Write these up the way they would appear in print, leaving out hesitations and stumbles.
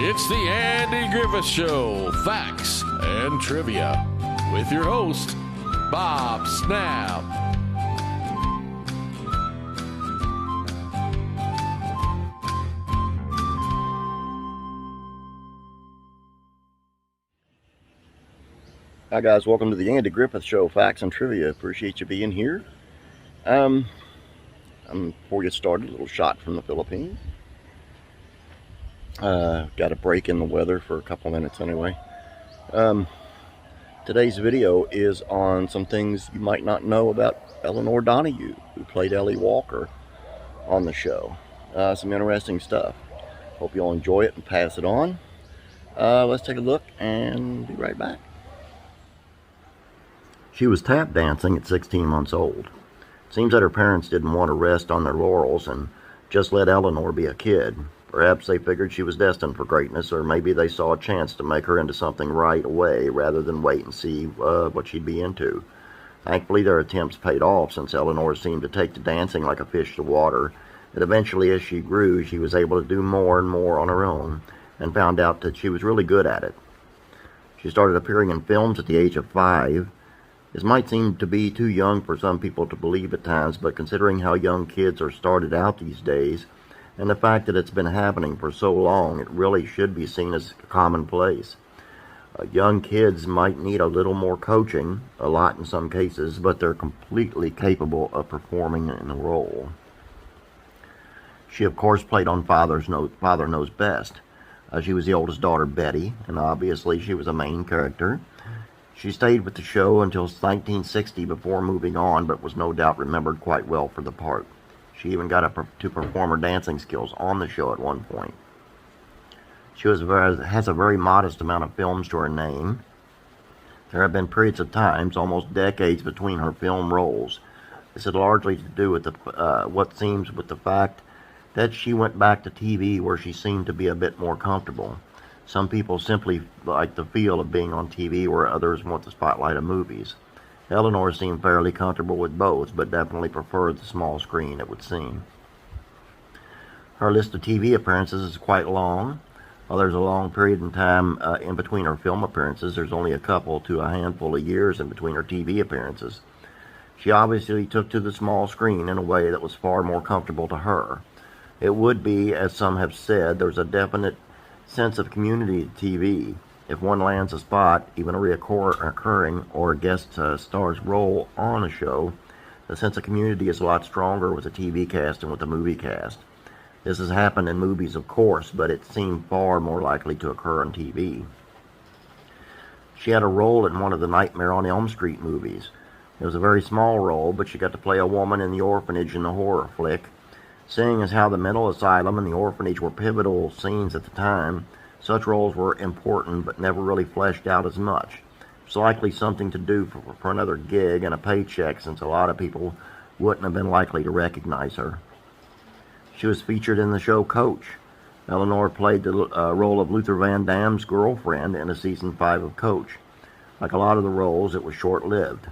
It's the Andy Griffith Show, Facts and Trivia, with your host, Bob Snap. Hi guys, welcome to the Andy Griffith Show, Facts and Trivia. Appreciate you being here. Before we get started, a little shot from the Philippines. Got a break in the weather for a couple minutes anyway. Today's video is on some things you might not know about Elinor Donahue, who played Ellie Walker on the show. Some interesting stuff. Hope you'll enjoy it and pass it on. Let's take a look and be right back. She was tap dancing at 16 months old. Seems that her parents didn't want to rest on their laurels and just let Elinor be a kid. Perhaps they figured she was destined for greatness, or maybe they saw a chance to make her into something right away rather than wait and see what she'd be into. Thankfully, their attempts paid off, since Elinor seemed to take to dancing like a fish to water, and eventually as she grew, she was able to do more and more on her own, and found out that she was really good at it. She started appearing in films at the age of 5. This might seem to be too young for some people to believe at times, but considering how young kids are started out these days, and the fact that it's been happening for so long, it really should be seen as commonplace. Young kids might need a little more coaching, a lot in some cases, but they're completely capable of performing in the role. She, of course, played on Father Knows Best. She was the oldest daughter, Betty, and obviously she was a main character. She stayed with the show until 1960 before moving on, but was no doubt remembered quite well for the part. She even got to perform her dancing skills on the show at one point. She has a very modest amount of films to her name. There have been periods of times, almost decades, between her film roles. This had largely to do with what seems with the fact that she went back to TV where she seemed to be a bit more comfortable. Some people simply like the feel of being on TV, where others want the spotlight of movies. Elinor seemed fairly comfortable with both, but definitely preferred the small screen, it would seem. Her list of TV appearances is quite long. While there's a long period in time in between her film appearances, there's only a couple to a handful of years in between her TV appearances. She obviously took to the small screen in a way that was far more comfortable to her. It would be, as some have said, there's a definite sense of community to TV. If one lands a spot, even a recurring or a guest star's role on a show, the sense of community is a lot stronger with the TV cast than with the movie cast. This has happened in movies, of course, but it seemed far more likely to occur on TV. She had a role in one of the Nightmare on Elm Street movies. It was a very small role, but she got to play a woman in the orphanage in the horror flick. Seeing as how the mental asylum and the orphanage were pivotal scenes at the time, such roles were important but never really fleshed out as much. It's likely something to do for another gig and a paycheck, since a lot of people wouldn't have been likely to recognize her. She was featured in the show Coach. Elinor played the role of Luther Van Dam's girlfriend in season 5 of Coach. Like a lot of the roles, it was short-lived.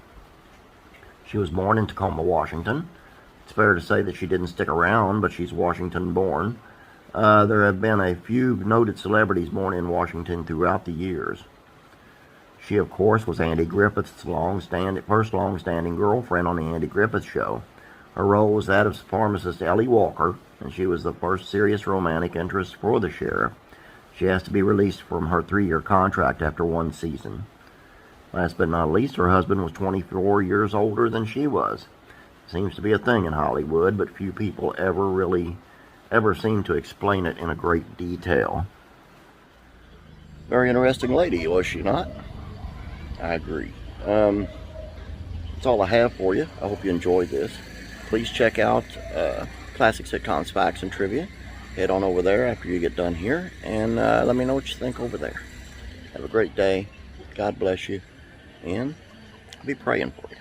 She was born in Tacoma, Washington. It's fair to say that she didn't stick around, but she's Washington-born. There have been a few noted celebrities born in Washington throughout the years. She, of course, was Andy Griffith's first long-standing girlfriend on the Andy Griffith Show. Her role was that of pharmacist Ellie Walker, and she was the first serious romantic interest for the sheriff. She has to be released from her 3-year contract after one season. Last but not least, her husband was 24 years older than she was. Seems to be a thing in Hollywood, but few people ever seem to explain it in a great detail. Very interesting lady, was she not? I agree. That's all I have for you. I hope you enjoyed this. Please check out Classic Sitcoms, Facts and Trivia. Head on over there after you get done here, and let me know what you think over there. Have a great day. God bless you, and I'll be praying for you.